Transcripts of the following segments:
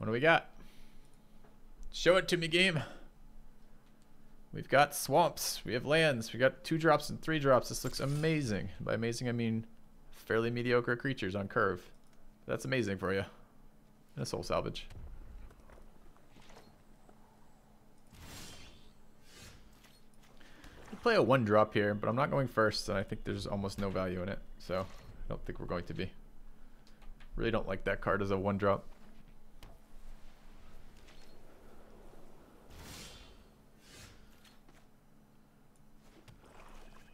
What do we got? Show it to me, game. We've got swamps. We have lands. We got 2 drops and 3 drops. This looks amazing. By amazing, I mean fairly mediocre creatures on curve. That's amazing for you. And a soul salvage. I'll play a 1-drop here, but I'm not going first, and I think there's almost no value in it. So I don't think we're going to be. Really don't like that card as a 1-drop.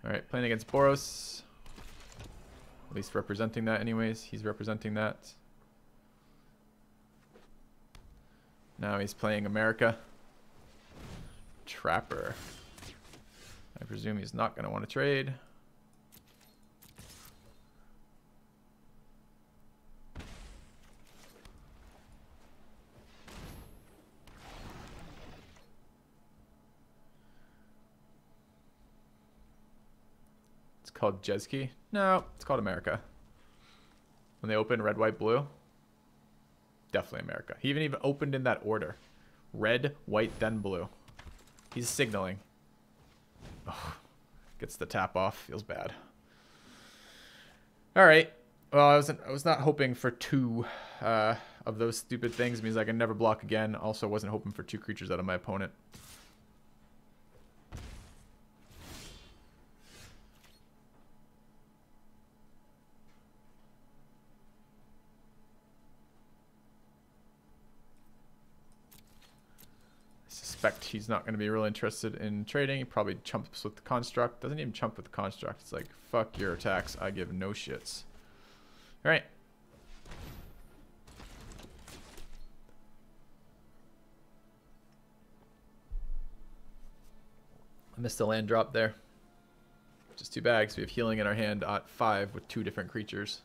Alright, playing against Boros. At least representing that anyways. He's representing that. Now he's playing America. Trapper. I presume he's not going to want to trade. It's called Jeski. No, it's called America. When they open red, white, blue, definitely America. He even opened in that order. Red, white, then blue. He's signaling. Oh, gets the tap off. Feels bad. All right. Well, I was not hoping for 2 of those stupid things. It means I can never block again. Also, wasn't hoping for 2 creatures out of my opponent. Suspect he's not going to be real interested in trading. He probably chumps with the construct. Doesn't even chump with the construct. It's like, fuck your attacks. I give no shits. All right. I missed a land drop there. Just too bad because we have healing in our hand at 5 with 2 different creatures.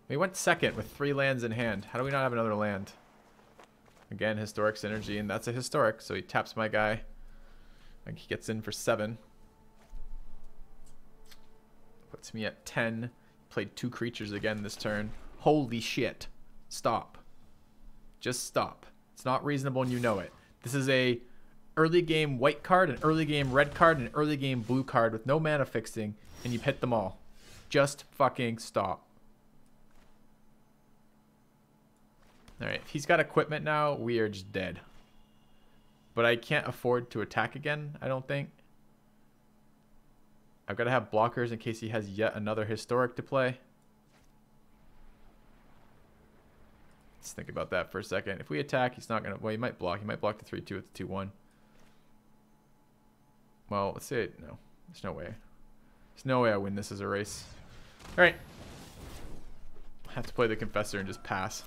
We went second with 3 lands in hand. How do we not have another land? Again, historic synergy, and that's a historic. So he taps my guy. And he gets in for 7. Puts me at 10. Played 2 creatures again this turn. Holy shit. Stop. Just stop. It's not reasonable and you know it. This is a early game white card, an early game red card, and an early game blue card with no mana fixing, and you've hit them all. Just fucking stop. Alright, if he's got equipment now, we are just dead. But I can't afford to attack again, I don't think. I've got to have blockers in case he has yet another historic to play. Let's think about that for a second. If we attack, he's not going to... Well, he might block. He might block the 3-2 with the 2-1. Well, let's say... No. There's no way. There's no way I win this as a race. Alright. I have to play the Confessor and just pass.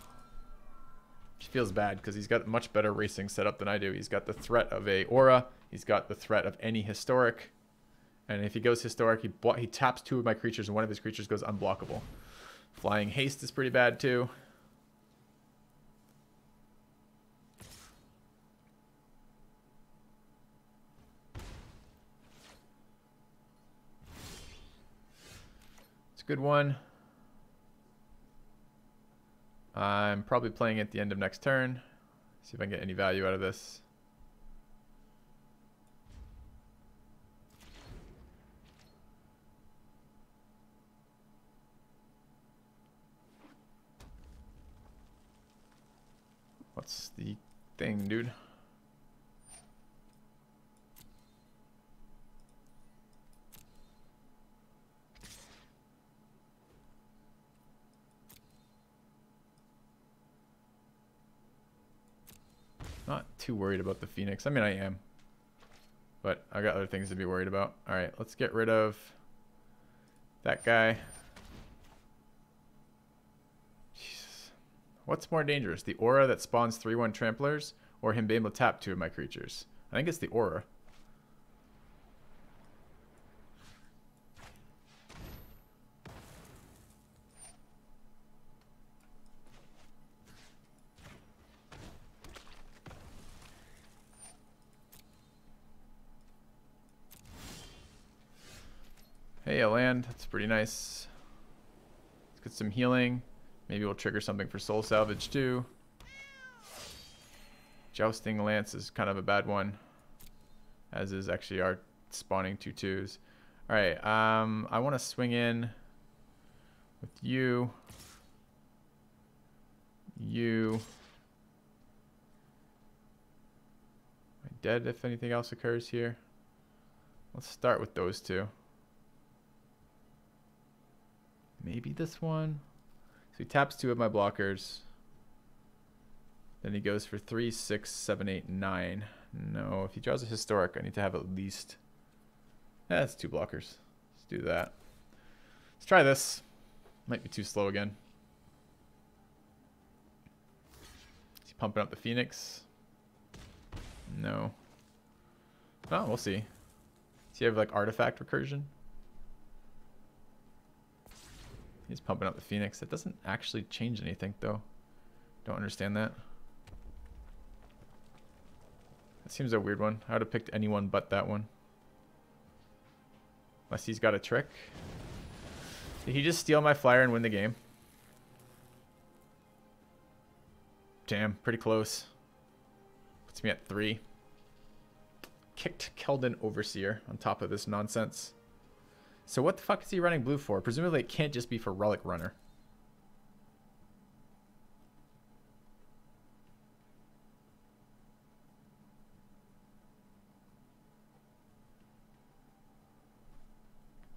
Which feels bad because he's got much better racing setup than I do. He's got the threat of a aura. He's got the threat of any historic. And if he goes historic, he taps 2 of my creatures and one of his creatures goes unblockable. Flying haste is pretty bad too. It's a good one. I'm probably playing at the end of next turn. See if I can get any value out of this. What's the thing, dude? Not too worried about the Phoenix. I mean, I am. But I got other things to be worried about. Alright, let's get rid of that guy. Jesus. What's more dangerous? The aura that spawns 3/1 tramplers or him being able to tap 2 of my creatures? I think it's the aura. Hey, a land. That's pretty nice. It's get some healing. Maybe we'll trigger something for soul salvage too. Jousting Lance is kind of a bad one, as is actually our spawning 2/2s. All right, I want to swing in with you. You. Am I dead if anything else occurs here? Let's start with those two. Maybe this one. So he taps 2 of my blockers. Then he goes for 3, 6, 7, 8, 9. No, if he draws a historic, I need to have at least... that's 2 blockers. Let's do that. Let's try this. Might be too slow again. Is he pumping up the Phoenix? No. Oh, we'll see. Does he have like artifact recursion? He's pumping up the Phoenix. That doesn't actually change anything though. Don't understand that. That seems a weird one. I would have picked anyone but that one. Unless he's got a trick. Did he just steal my flyer and win the game? Damn, pretty close. Puts me at 3. Kicked Keldon Overseer on top of this nonsense. So what the fuck is he running blue for? Presumably it can't just be for Relic Runner.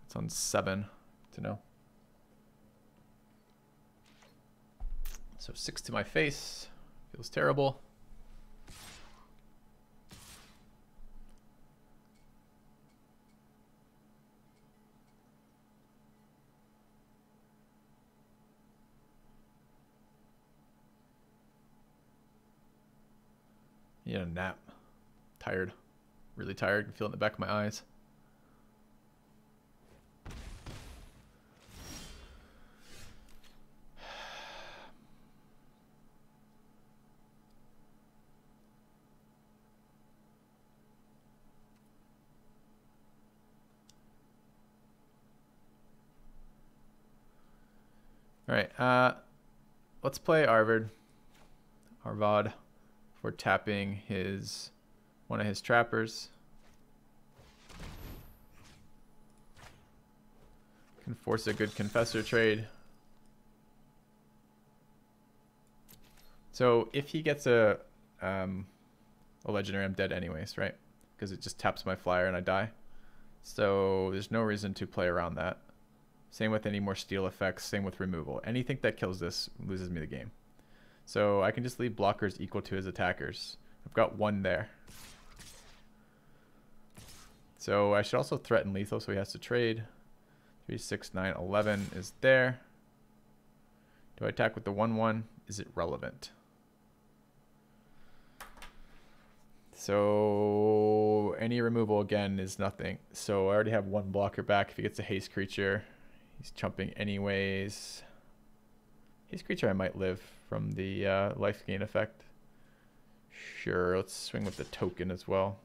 It's on 7 to know. So 6 to my face. Feels terrible. Yeah, nap. Tired. Really tired. I can feel it in the back of my eyes. All right, let's play Arvad for tapping one of his trappers. Can force a good Confessor trade. So if he gets a legendary, I'm dead anyways, right? Because it just taps my flyer and I die. So there's no reason to play around that. Same with any more steal effects, same with removal. Anything that kills this loses me the game. So I can just leave blockers equal to his attackers. I've got 1 there. So I should also threaten lethal, so he has to trade. 3, 6, 9, 11 is there. Do I attack with the 1/1? Is it relevant? So any removal again is nothing. So I already have 1 blocker back. If he gets a haste creature, he's chumping anyways. Haste creature I might live from the life gain effect. Sure, let's swing with the token as well.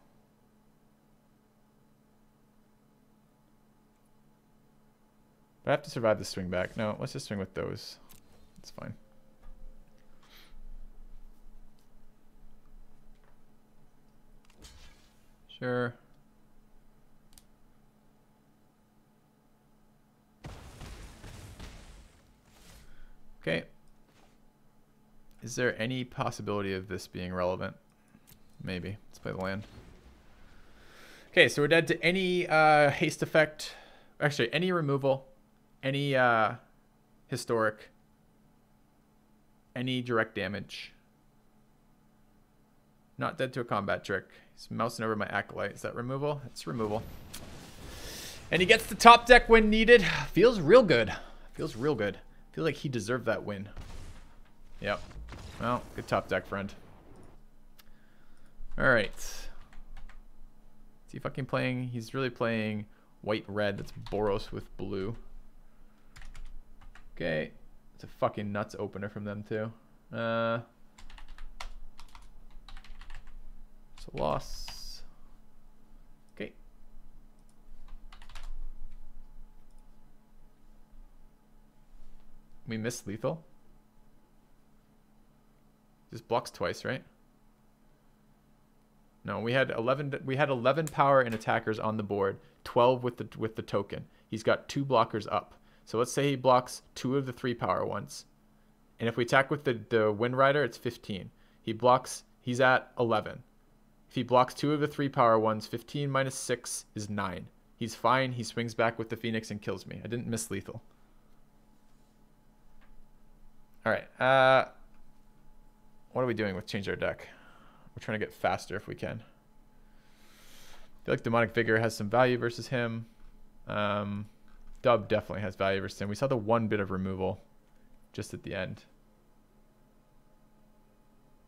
But I have to survive the swing back. No, let's just swing with those. It's fine. Sure. Okay. Is there any possibility of this being relevant? Maybe. Let's play the land. Okay, so we're dead to any haste effect. Actually, any removal, any historic, any direct damage. Not dead to a combat trick. He's mousing over my Acolyte. Is that removal? It's removal. And he gets the top deck when needed. Feels real good. Feels real good. Feel like he deserved that win. Yep. Well, good top deck, friend. All right. Is he fucking playing? He's really playing white-red. That's Boros with blue. Okay. It's a fucking nuts opener from them, too. It's a loss. Okay. We missed lethal. Just blocks twice, right? No, we had 11 power and attackers on the board, 12 with the token. He's got 2 blockers up. So let's say he blocks 2 of the 3 power ones. And if we attack with the Wind Rider, it's 15. He's at 11. If he blocks 2 of the 3 power ones, 15 minus 6 is 9. He's fine. He swings back with the Phoenix and kills me. I didn't miss lethal. All right. What are we doing with change our deck? We're trying to get faster if we can. I feel like Demonic Vigor has some value versus him. Dub definitely has value versus him. We saw the 1 bit of removal just at the end.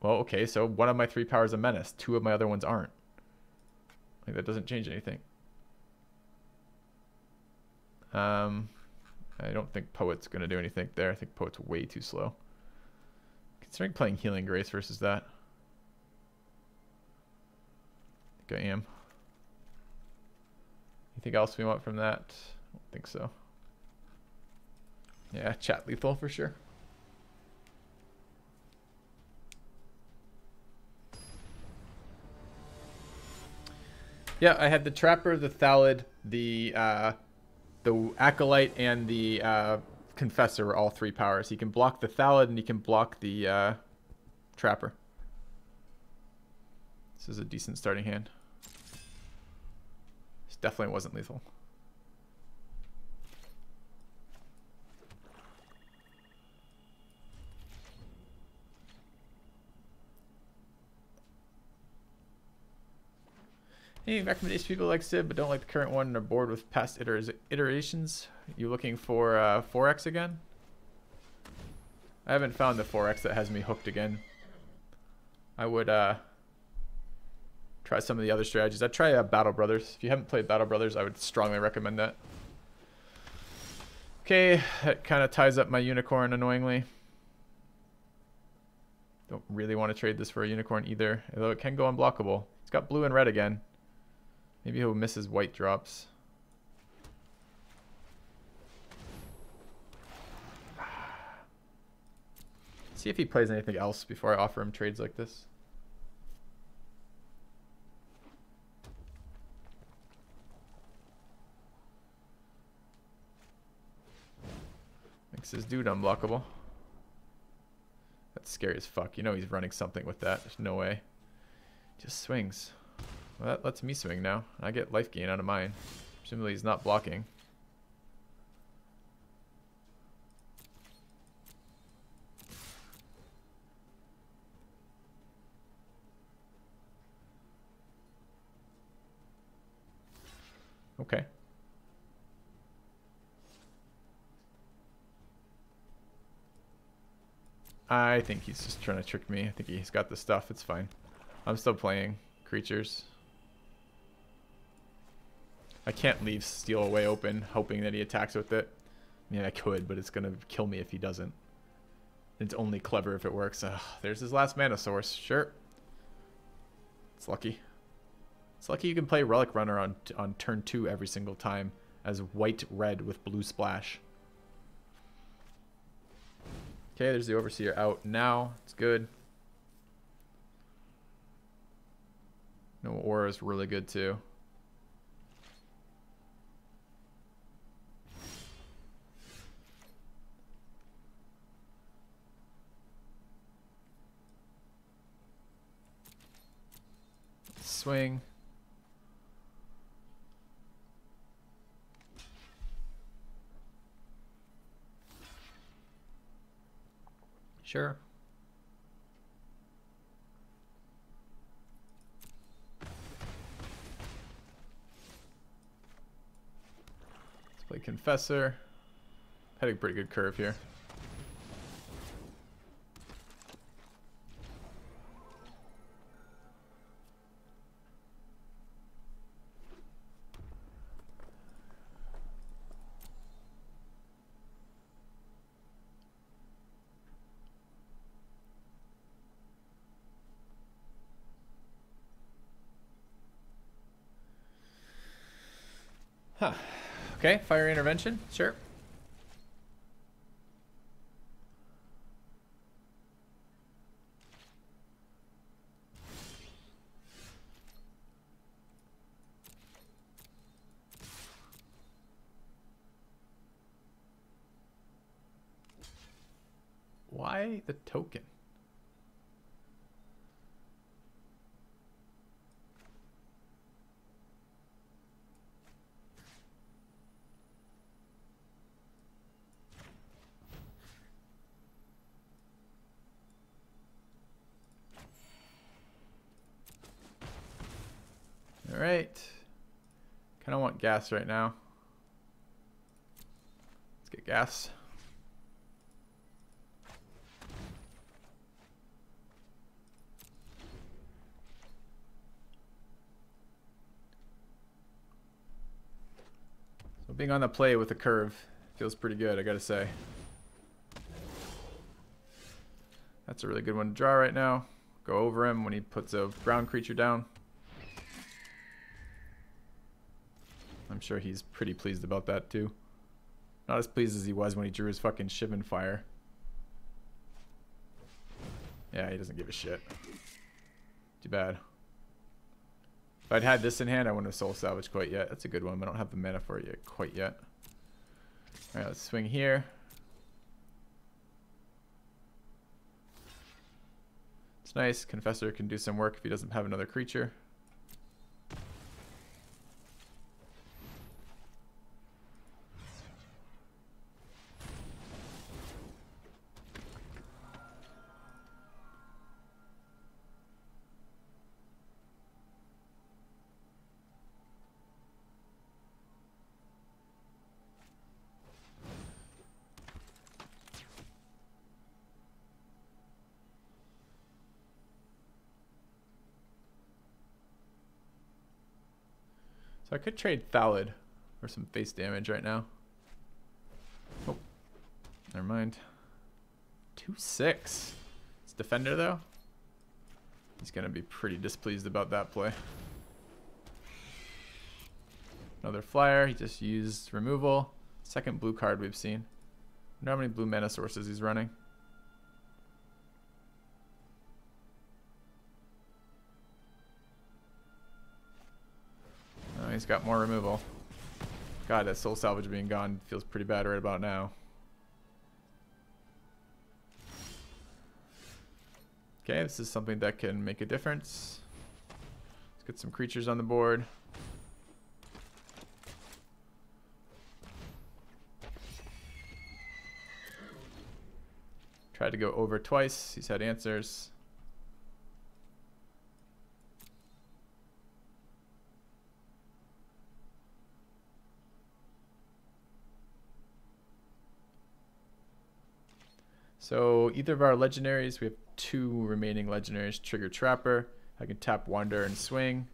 Well, okay, so 1 of my 3 powers a menace. 2 of my other ones aren't. Like, that doesn't change anything. I don't think Poet's going to do anything there. I think Poet's way too slow. Considering playing Healing Grace versus that. I think I am. Anything else we want from that? I don't think so. Yeah, chat lethal for sure. Yeah, I had the Trapper, the Thallid, the Acolyte, and the Confessor were all 3 powers. He can block the Thallid and he can block the Trapper. This is a decent starting hand. This definitely wasn't lethal. Any recommendations people like Sid but don't like the current one and are bored with past iterations? You looking for 4X again? I haven't found the 4X that has me hooked again. I would try some of the other strategies. I'd try Battle Brothers. If you haven't played Battle Brothers, I would strongly recommend that. Okay, that kind of ties up my unicorn annoyingly. Don't really want to trade this for a unicorn either, although it can go unblockable. It's got blue and red again. Maybe he'll miss his white drops. See if he plays anything else before I offer him trades like this. Makes his dude unblockable. That's scary as fuck. You know he's running something with that. There's no way. Just swings. Well, that lets me swing now. I get life gain out of mine. Presumably he's not blocking. Okay. I think he's just trying to trick me. I think he's got the stuff. It's fine. I'm still playing creatures. I can't leave Steel Away open, hoping that he attacks with it. I mean, I could, but it's going to kill me if he doesn't. It's only clever if it works. Ugh, there's his last mana source. Sure. It's lucky. It's lucky you can play Relic Runner on turn 2 every single time as white-red with blue splash. Okay, there's the Overseer out now. It's good. No, Aura is really good too. Swing. Sure. Let's play Confessor. Had a pretty good curve here. Huh. Okay, fire intervention, sure. Why the token? All right. Kind of want gas right now. Let's get gas. So being on the play with a curve feels pretty good, I gotta say. That's a really good one to draw right now. Go over him when he puts a ground creature down. I'm sure he's pretty pleased about that too. Not as pleased as he was when he drew his fucking Shivan Fire. Yeah, he doesn't give a shit. Too bad. If I'd had this in hand, I wouldn't have soul salvaged quite yet. That's a good one, but I don't have the mana for it yet, quite yet. Alright, let's swing here. It's nice. Confessor can do some work if he doesn't have another creature. So I could trade Thallid for some face damage right now. Oh, never mind. 2/6. It's Defender though. He's gonna be pretty displeased about that play. Another flyer. He just used removal. Second blue card we've seen. I wonder how many blue mana sources he's running. Oh, he's got more removal. God, that soul salvage being gone feels pretty bad right about now. Okay, this is something that can make a difference. Let's get some creatures on the board. Tried to go over twice. He's had answers. So either of our legendaries, we have 2 remaining legendaries. Trigger Trapper. I can tap Wander and swing.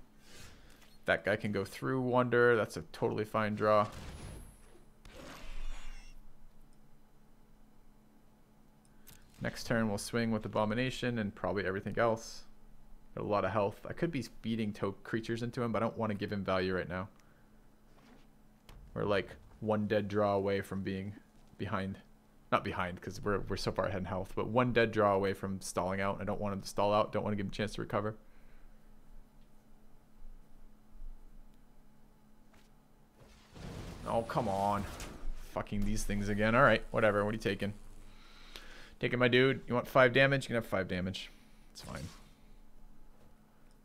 That guy can go through Wander. That's a totally fine draw. Next turn we'll swing with Abomination and probably everything else. Got a lot of health. I could be feeding creatures into him, but I don't want to give him value right now. We're like 1 dead draw away from being behind. Not behind, because we're so far ahead in health, but 1 dead draw away from stalling out. I don't want him to stall out. Don't want to give him a chance to recover. Oh, come on. Fucking these things again. Alright, whatever. What are you taking? Taking my dude. You want 5 damage? You can have 5 damage. It's fine.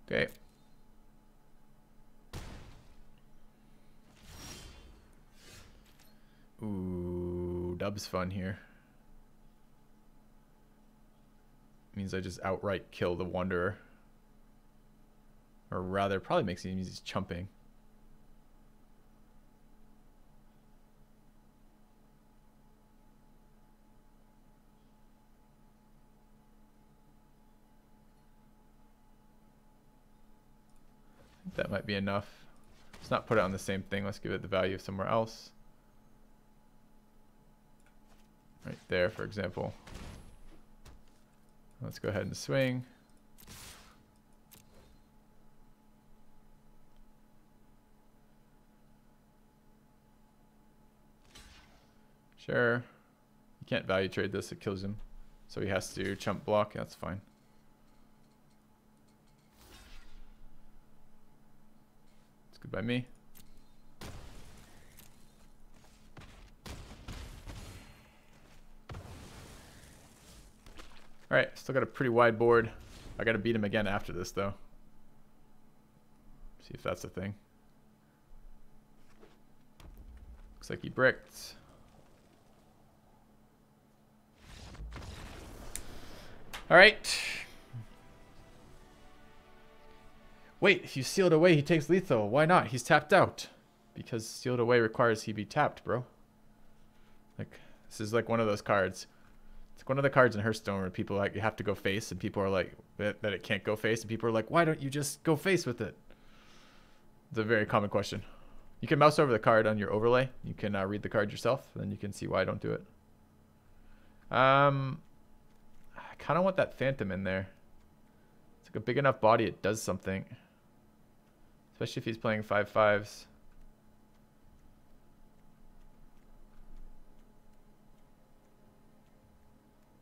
Okay. Ooh, dub's fun here. Means I just outright kill the Wanderer. Or rather, probably makes it easy chumping. I think that might be enough. Let's not put it on the same thing. Let's give it the value of somewhere else. Right there, for example. Let's go ahead and swing. Sure. You can't value trade this, it kills him. So he has to chump block, that's fine. It's good by me. Alright, still got a pretty wide board. I gotta beat him again after this, though. See if that's a thing. Looks like he bricked. Alright. Wait, if you sealed away, he takes lethal. Why not? He's tapped out. Because sealed away requires he be tapped, bro. Like, this is like one of those cards. It's like one of the cards in Hearthstone where people like, you have to go face, and people are like, that it can't go face, and people are like, why don't you just go face with it? It's a very common question. You can mouse over the card on your overlay. You can read the card yourself, then you can see why I don't do it. I kind of want that Phantom in there. It's like a big enough body, it does something. Especially if he's playing 5/5s.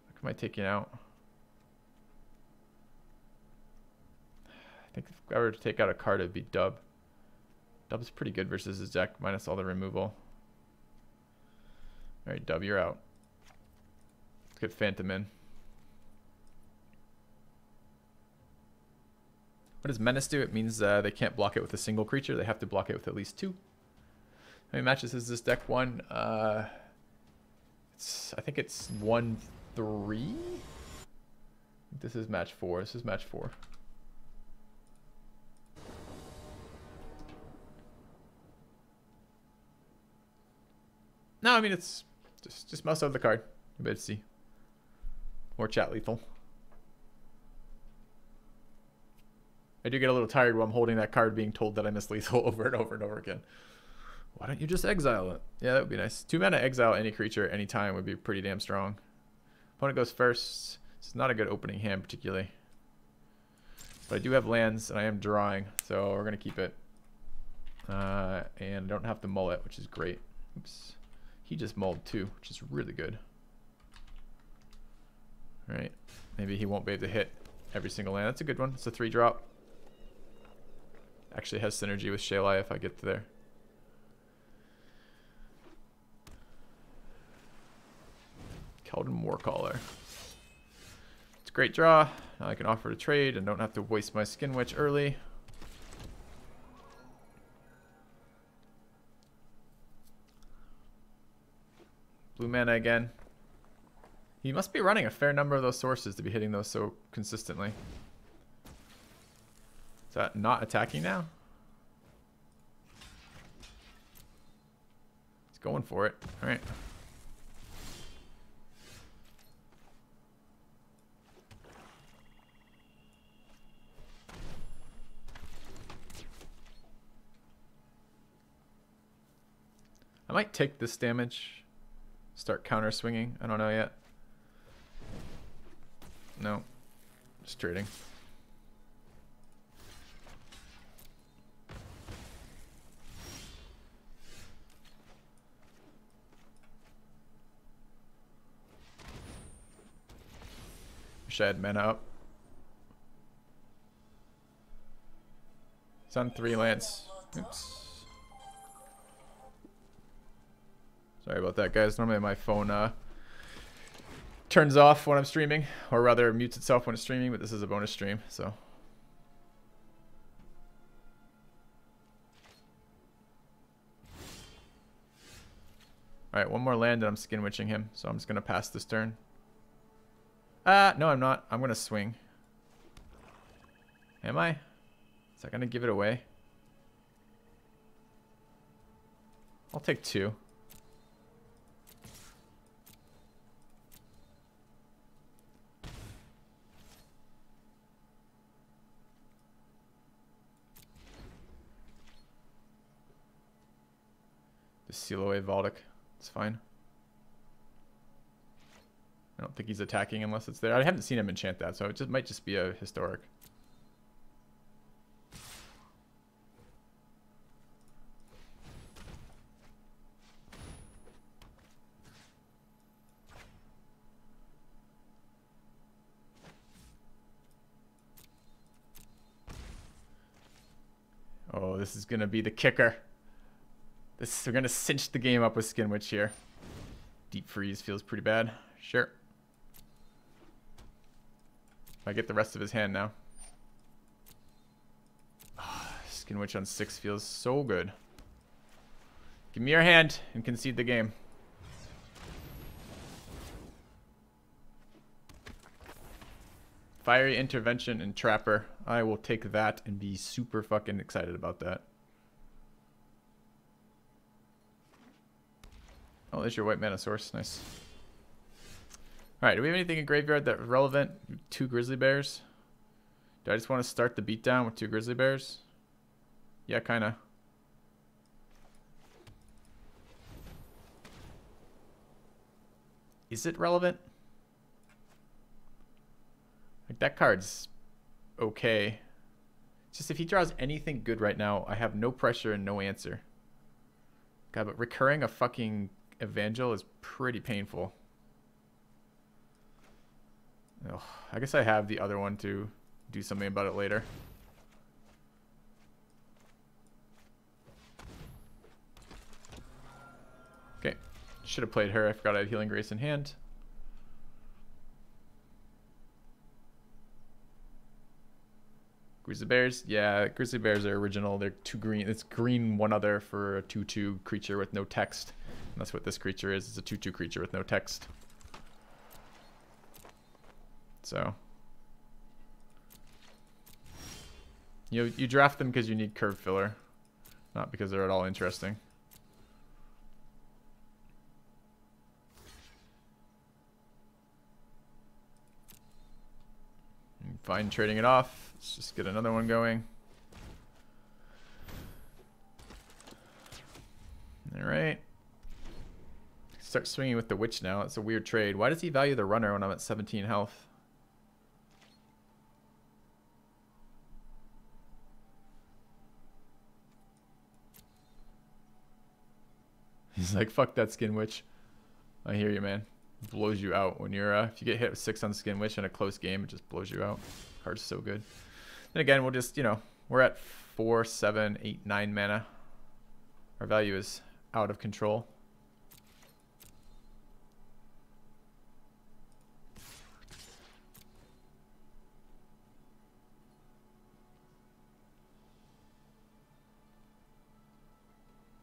What am I taking out? I think if I were to take out a card, it'd be Dub. Dub's pretty good versus his deck, minus all the removal. Alright, Dub, you're out. Let's get Phantom in. What does Menace do? It means they can't block it with a single creature. They have to block it with at least 2. How many matches is this deck won? I think it's 1-3? This is match 4. This is match 4. No, I mean, it's just mouse over the card. You better see. More chat lethal. I do get a little tired while I'm holding that card being told that I miss lethal over and over and over again. Why don't you just exile it? Yeah, that would be nice. 2 mana exile any creature anytime would be pretty damn strong. Opponent goes first. It's not a good opening hand particularly. But I do have lands and I am drawing, so we're going to keep it. And I don't have to mull it, which is great. Oops. He just mulled too, which is really good. Alright. Maybe he won't be able to hit every single land. That's a good one. It's a 3-drop. Actually has synergy with Shalai if I get to there. Keldon Warcaller. It's a great draw. Now I can offer to trade and don't have to waste my Skin Witch early. Blue mana again. He must be running a fair number of those sources to be hitting those so consistently. Is that not attacking now? He's going for it. Alright. I might take this damage. Start counter swinging. I don't know yet. No. Just trading. Wish I had mana up. He's on 3 lands. Oops. Sorry about that, guys. Normally my phone turns off when I'm streaming, or rather mutes itself when it's streaming, but this is a bonus stream, so. Alright, one more land and I'm skin witching him, so I'm just going to pass this turn. No, I'm not. I'm going to swing. Am I? Is that going to give it away? I'll take 2. Just seal away Valdic. It's fine. I don't think he's attacking unless it's there. I haven't seen him enchant that, so it just might just be a historic. Oh, this is going to be the kicker. We're going to cinch the game up with Skin Witch here. Deep Freeze feels pretty bad. Sure. I get the rest of his hand now. Skin Witch on 6 feels so good. Give me your hand and concede the game. Fiery Intervention and Trapper. I will take that and be super fucking excited about that. Oh, there's your white mana source. Nice. Alright, do we have anything in graveyard that's relevant? 2 Grizzly Bears. Do I just want to start the beatdown with 2 Grizzly Bears? Yeah, kinda. Is it relevant? Like, that card's okay. It's just if he draws anything good right now, I have no pressure and no answer. God, but recurring a fucking Evangel is pretty painful. Ugh, I guess I have the other one to do something about it later. Okay. Should have played her. I forgot I had Healing Grace in hand. Grizzly Bears? Yeah, Grizzly Bears are original. They're 2 green. It's green, 1 other for a 2/2 creature with no text. And that's what this creature is. It's a 2/2 creature with no text. So. You draft them because you need curve filler. Not because they're at all interesting. Fine trading it off. Let's just get another one going. Alright. Start swinging with the Witch now. It's a weird trade. Why does he value the runner when I'm at 17 health? He's like, fuck that Skin Witch. I hear you, man. Blows you out when you're if you get hit with 6 on Skin Witch in a close game, it just blows you out. Card's so good. Then again, we'll just, you know, we're at 4, 7, 8, 9 mana. Our value is out of control.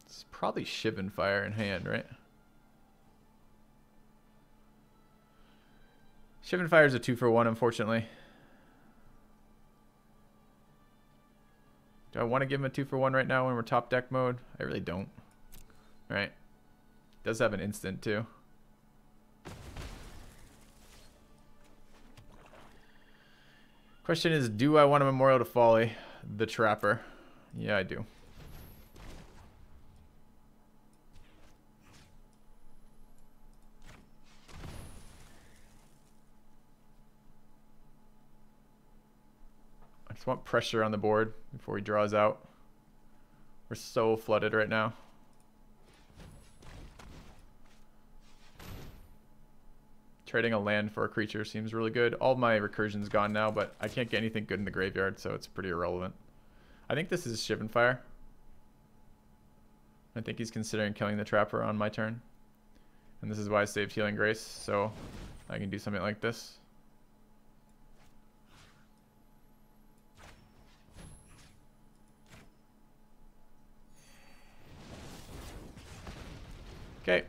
It's probably Shivan Fire in hand, right? Shivan Fire is a 2-for-1, unfortunately. Do I want to give him a 2-for-1 right now when we're top deck mode? I really don't. Alright. Does have an instant, too. Question is, do I want a Memorial to Folly? The Trapper. Yeah, I do. I just want pressure on the board before he draws out. We're so flooded right now. Trading a land for a creature seems really good. All my recursion's gone now, but I can't get anything good in the graveyard, so it's pretty irrelevant. I think this is Shivan Fire. I think he's considering killing the Trapper on my turn. And this is why I saved Healing Grace, so I can do something like this. Okay.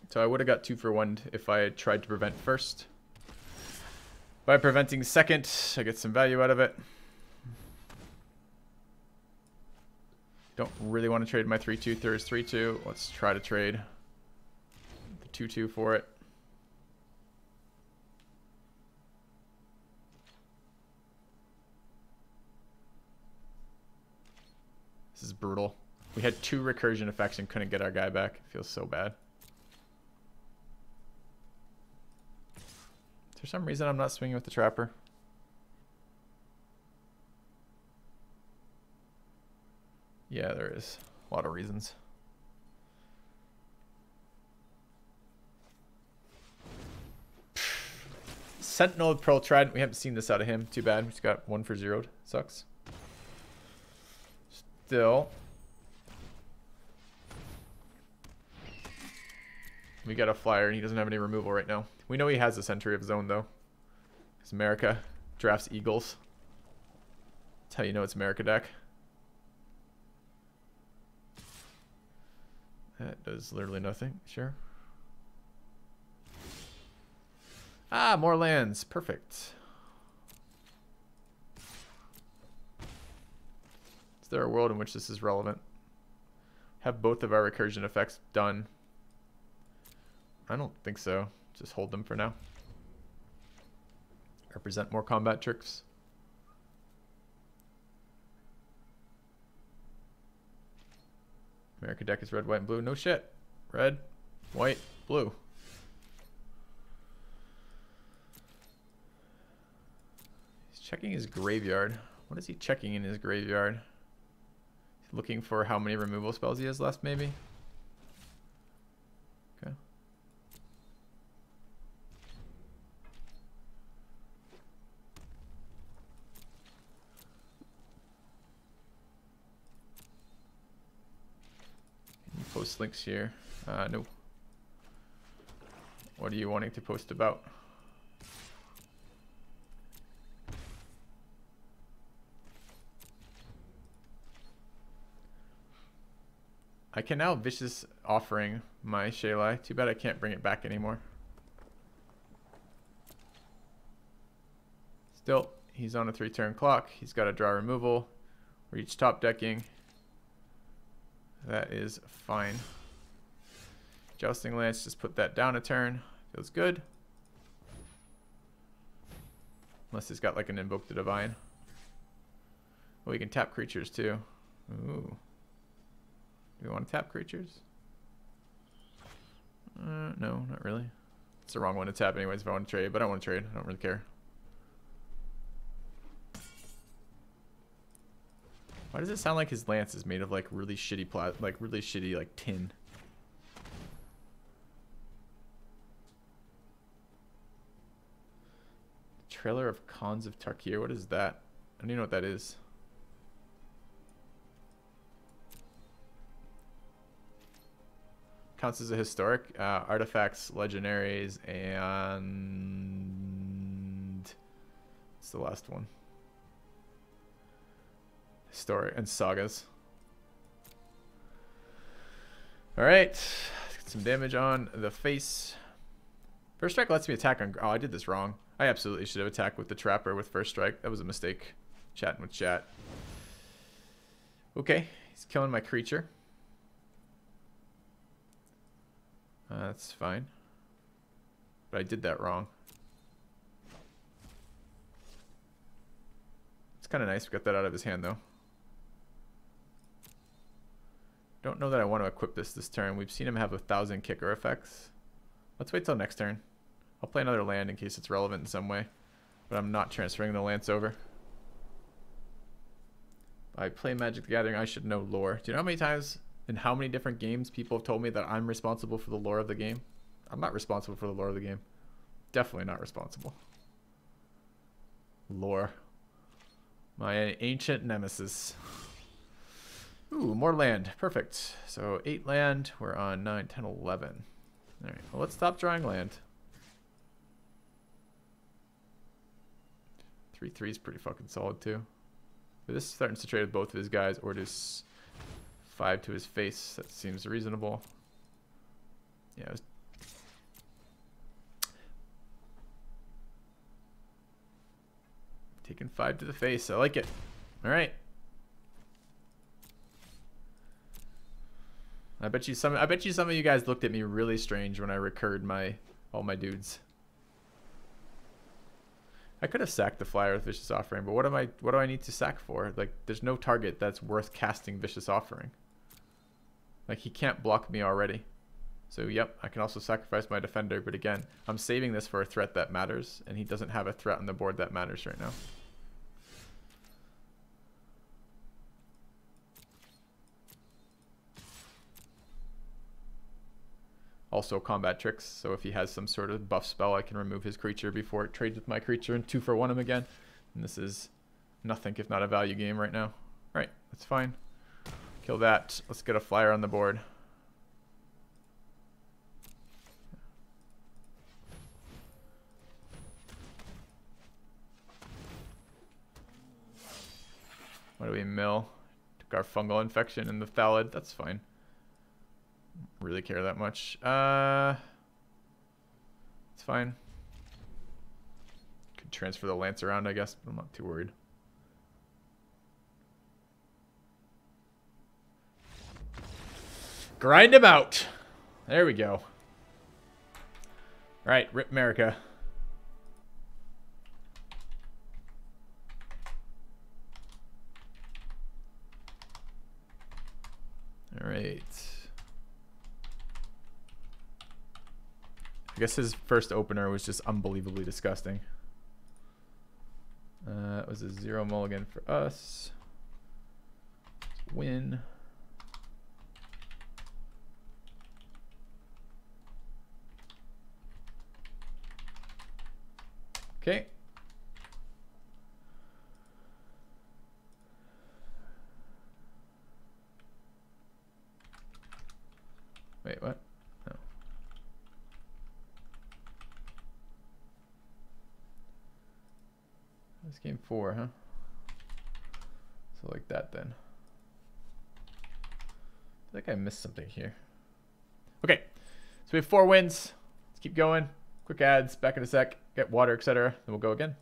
So I would have got 2-for-1 if I had tried to prevent first. By preventing second, I get some value out of it. Don't really want to trade my 3/2. There's 3/2. Let's try to trade the 2/2 for it. This is brutal. We had 2 recursion effects and couldn't get our guy back. It feels so bad. Is there some reason I'm not swinging with the Trapper? Yeah, there is. A lot of reasons. Sentinel of Pearl Trident. We haven't seen this out of him. Too bad. We just got 1 for 0'd. Sucks. Still. We got a flyer, and he doesn't have any removal right now. We know he has a Century of Zone, though. Because America drafts Eagles. That's how you know it's America deck. That does literally nothing. Sure. Ah, more lands. Perfect. Is there a world in which this is relevant? Have both of our recursion effects done. I don't think so. Just hold them for now. Represent more combat tricks. America deck is red, white, and blue. No shit. Red, white, blue. He's checking his graveyard. What is he checking in his graveyard? He's looking for how many removal spells he has left, maybe? Okay. Post links here. No. What are you wanting to post about? I can now Vicious Offering my Shaylai. Too bad I can't bring it back anymore. Still, he's on a 3-turn clock. He's got to draw removal. Reach top decking. That is fine. Jousting Lance, just put that down a turn. Feels good. Unless he's got like an Invoke the Divine. Well, you can tap creatures too. Ooh. Do we want to tap creatures? No, not really. It's the wrong one to tap anyways if I want to trade, but I don't want to trade. I don't really care. Why does it sound like his lance is made of like really shitty like tin? Trailer of Khans of Tarkir. What is that? I don't even know what that is. Counts as a historic. Artifacts, legendaries, and what's the last one? Historic and sagas. All right, let's get some damage on the face. First strike lets me attack on. Oh, I did this wrong. I absolutely should have attacked with the trapper with first strike. That was a mistake. Chatting with chat. Okay, he's killing my creature. That's fine. But I did that wrong. It's kind of nice we got that out of his hand though. Don't know that I want to equip this turn. We've seen him have 1,000 kicker effects. Let's wait till next turn. I'll play another land in case it's relevant in some way. But I'm not transferring the lance over. I play Magic the Gathering. I should know lore. Do you know how many times in how many different games people have told me that I'm responsible for the lore of the game? I'm not responsible for the lore of the game. Definitely not responsible. Lore. My ancient nemesis. Ooh, more land. Perfect. So 8 land. We're on 9, 10, 11. All right. Well, let's stop drawing land. 3/3 is pretty fucking solid too. But this threatens to trade with both of his guys or just 5 to his face. That seems reasonable. Yeah. Taking 5 to the face. I like it. All right. I bet you some of you guys looked at me really strange when I recurred all my dudes. I could have sacked the flyer with Vicious Offering, but what do I need to sack for? Like, there's no target that's worth casting Vicious Offering. Like, he can't block me already. So, yep, I can also sacrifice my defender, but again, I'm saving this for a threat that matters, and he doesn't have a threat on the board that matters right now. Also combat tricks, so if he has some sort of buff spell, I can remove his creature before it trades with my creature and 2-for-1 him again. And this is nothing if not a value game right now. Right, that's fine. Kill that. Let's get a flyer on the board. Why do we mill? Took our fungal infection and the phthalid. That's fine. Don't really care that much. It's fine. Could transfer the lance around, I guess, but I'm not too worried. Grind him out. There we go. Right, rip America. All right. I guess his first opener was just unbelievably disgusting. It was a 0 mulligan for us. Win. Okay. Wait, what? No. That's game 4, huh? So like that then. I think I missed something here. Okay, so we have 4 wins. Let's keep going. Quick ads, back in a sec. Get water, etc. Then we'll go again.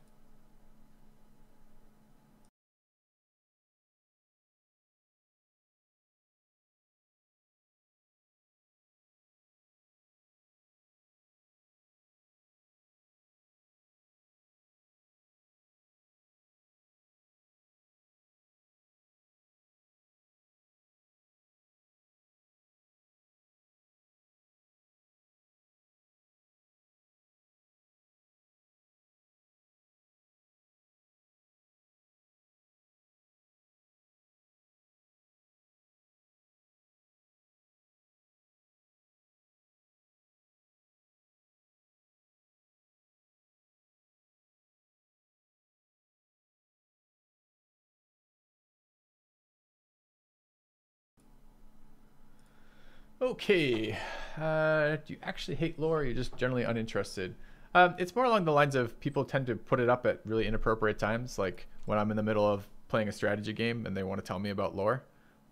Okay, do you actually hate lore, or are you just generally uninterested? It's more along the lines of people tend to put it up at really inappropriate times, like when I'm in the middle of playing a strategy game and they want to tell me about lore.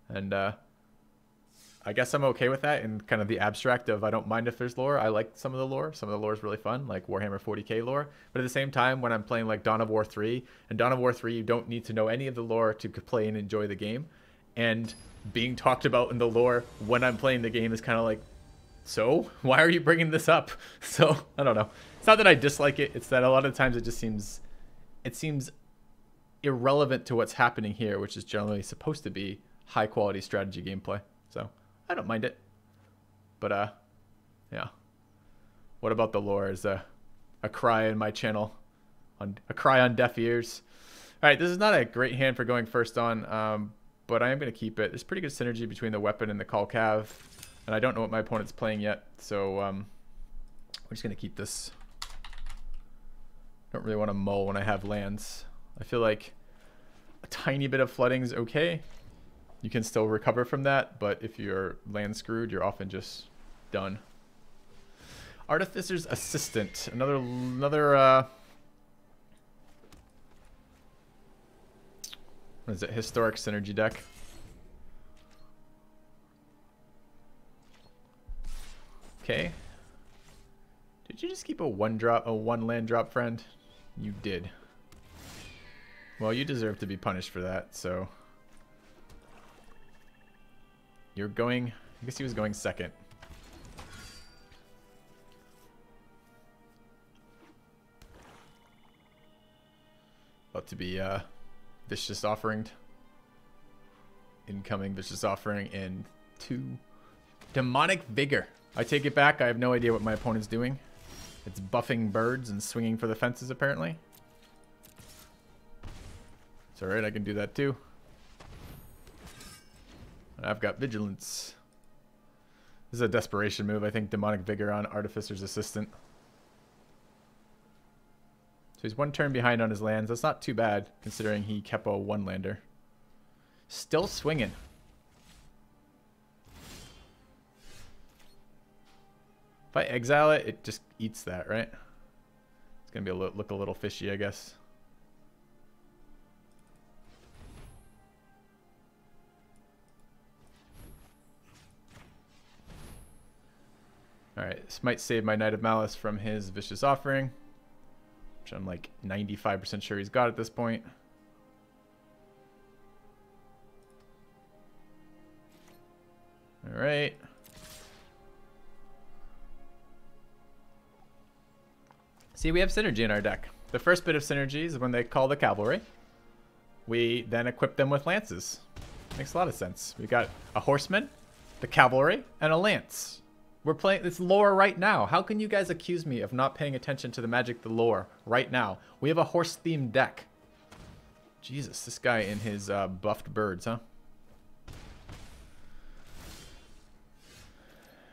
And I guess I'm okay with that in kind of the abstract of I don't mind if there's lore. I like some of the lore. Some of the lore is really fun, like Warhammer 40k lore. But at the same time, when I'm playing like Dawn of War 3, and Dawn of War 3, you don't need to know any of the lore to play and enjoy the game. And being talked about in the lore when I'm playing the game is kind of like, so why are you bringing this up? So I don't know. It's not that I dislike it. It's that a lot of times it seems irrelevant to what's happening here, which is generally supposed to be high quality strategy gameplay. So I don't mind it. But yeah. What about the lore is a cry in my channel, a cry on deaf ears. All right, this is not a great hand for going first on. But I am going to keep it. There's pretty good synergy between the weapon and the call cav. And I don't know what my opponent's playing yet. So we're just going to keep this. Don't really want to mull when I have lands. I feel like a tiny bit of flooding is okay. You can still recover from that. But if you're land screwed, you're often just done. Artificer's Assistant. Another what is it? Historic synergy deck. Okay. Did you just keep a one land drop, friend? You did. Well, you deserve to be punished for that, so. You're going, I guess he was going second. About to be Vicious Offering. Incoming Vicious Offering in 2. Demonic Vigor. I take it back. I have no idea what my opponent's doing. It's buffing birds and swinging for the fences, apparently. It's alright, I can do that too. And I've got Vigilance. This is a desperation move, I think. Demonic Vigor on Artificer's Assistant. So he's 1 turn behind on his lands. That's not too bad, considering he kept a 1-lander. Still swinging. If I exile it, it just eats that, right? It's going to be look a little fishy, I guess. Alright, this might save my Knight of Malice from his Vicious Offering, which I'm like 95% sure he's got at this point. Alright. See, we have synergy in our deck. The first bit of synergy is when they call the cavalry. We then equip them with lances. Makes a lot of sense. We've got a horseman, the cavalry, and a lance. We're playing this lore right now. How can you guys accuse me of not paying attention to the Magic the lore right now? We have a horse-themed deck. Jesus, this guy in his buffed birds, huh?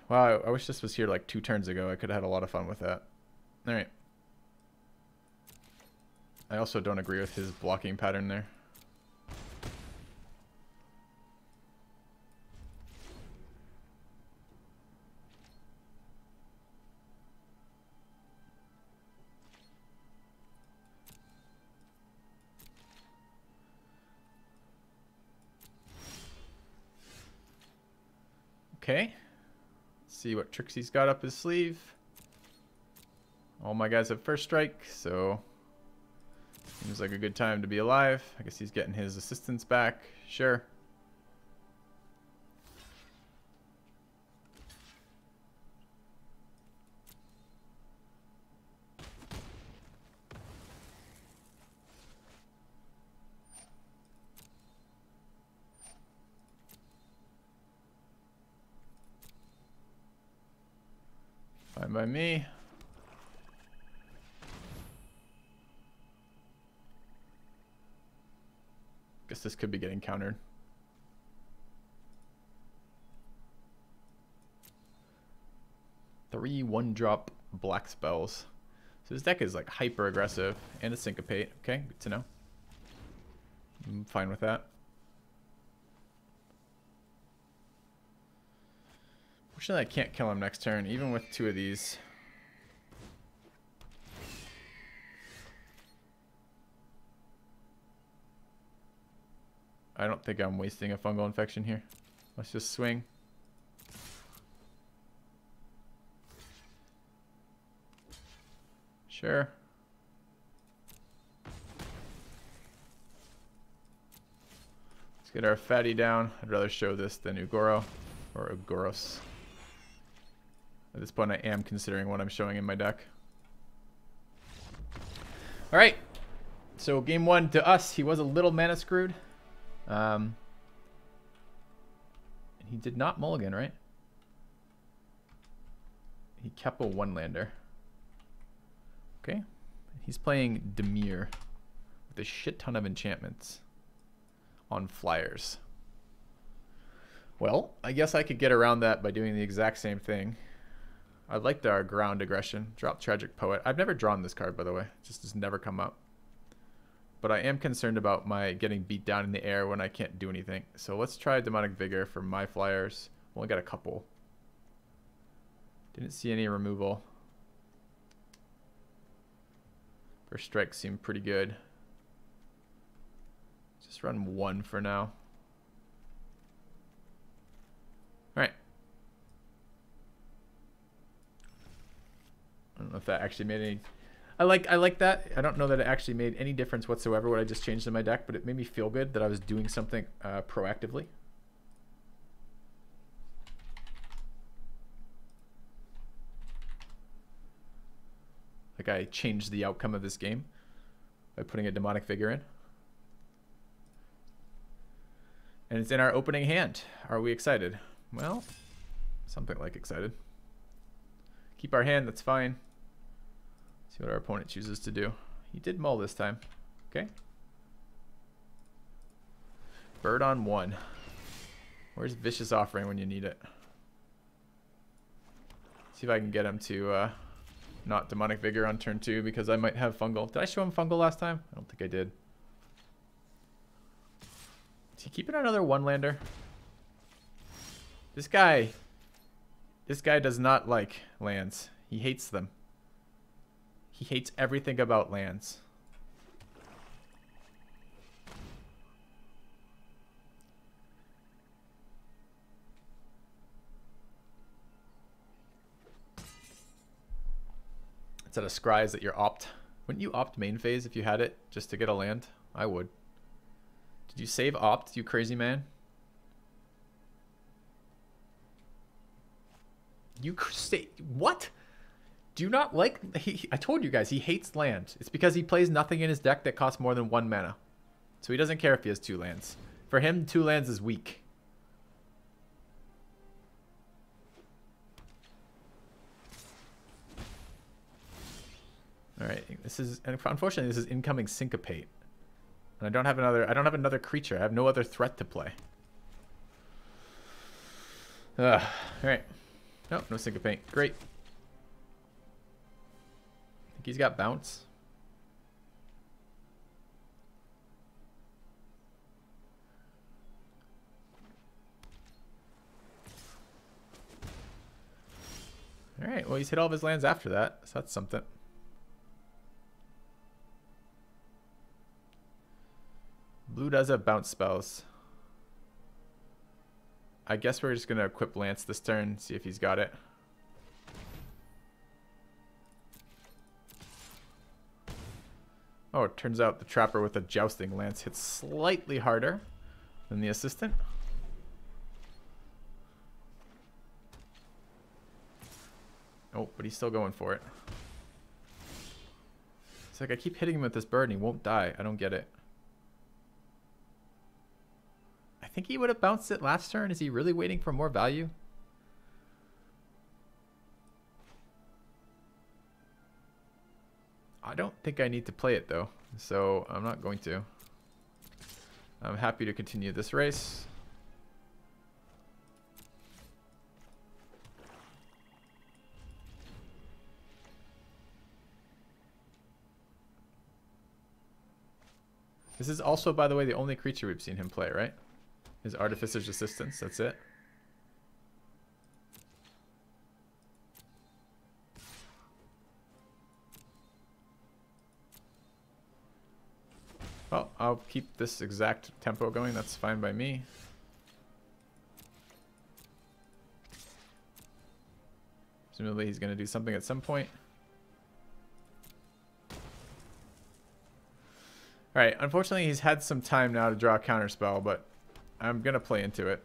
Wow, I wish this was here like 2 turns ago. I could have had a lot of fun with that. All right. I also don't agree with his blocking pattern there. Okay. Let's see what tricks he's got up his sleeve. All my guys have first strike, so seems like a good time to be alive. I guess he's getting his assistance back. Sure. Fine by me. Guess this could be getting countered. Three 1-drop black spells. So this deck is like hyper aggressive and a syncopate. Okay, good to know. I'm fine with that. Fortunately, I can't kill him next turn, even with 2 of these. I don't think I'm wasting a fungal infection here. Let's just swing. Sure. Let's get our fatty down. I'd rather show this than Ugoro or Ugoros. At this point, I am considering what I'm showing in my deck. All right. So game 1 to us, he was a little mana screwed. And he did not mulligan, right? He kept a 1-lander. Okay. He's playing Dimir with a shit ton of enchantments on flyers. Well, I guess I could get around that by doing the exact same thing. I like our ground aggression. Drop Tragic Poet. I've never drawn this card, by the way. It just has never come up. But I am concerned about my getting beat down in the air when I can't do anything. So let's try Demonic Vigor for my flyers. Only got a couple. Didn't see any removal. First strike seemed pretty good. Just run 1 for now. Alright. I don't know if that actually made any... I like that. I don't know that it actually made any difference whatsoever what I just changed in my deck, but it made me feel good that I was doing something proactively. Like I changed the outcome of this game by putting a Demonic Vigor in. And it's in our opening hand. Are we excited? Well, something like excited. Keep our hand, that's fine. See what our opponent chooses to do. He did mull this time. Okay. Bird on 1. Where's Vicious Offering when you need it? See if I can get him to not Demonic Vigor on turn 2 because I might have Fungal. Did I show him Fungal last time? I don't think I did. Is he keeping another 1-lander? This guy does not like lands. He hates them. He hates everything about lands. Instead of scries that you're opt. Wouldn't you opt main phase if you had it just to get a land? I would. Did you save opt, you crazy man? You say what? Do you not like? I told you guys he hates land. It's because he plays nothing in his deck that costs more than 1 mana, so he doesn't care if he has 2 lands. For him, 2 lands is weak. All right, this is, and unfortunately this is incoming syncopate, and I don't have another creature. I have no other threat to play. All right. Nope, no syncopate. Great. I think he's got bounce. All right, well, he's hit all of his lands after that, so that's something. Blue does have bounce spells. I guess we're just going to equip Lance this turn, see if he's got it. Oh, it turns out the Trapper with a Jousting Lance hits slightly harder than the Assistant. Oh, but he's still going for it. It's like I keep hitting him with this bird and he won't die. I don't get it. I think he would have bounced it last turn. Is he really waiting for more value? I don't think I need to play it though, so I'm not going to. I'm happy to continue this race. This is also, by the way, the only creature we've seen him play, right? His Artificer's Assistance, that's it. Well, I'll keep this exact tempo going, that's fine by me. Presumably he's going to do something at some point. Alright, unfortunately he's had some time now to draw a counterspell, but I'm going to play into it.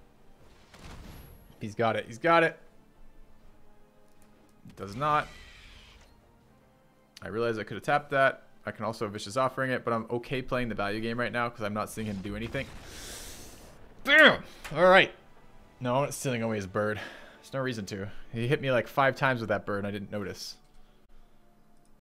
He's got it. He's got it. Does not. I realize I could have tapped that. I can also Vicious Offering it, but I'm okay playing the value game right now because I'm not seeing him do anything. Damn! Alright. No, I'm not stealing away his bird. There's no reason to. He hit me like 5 times with that bird and I didn't notice.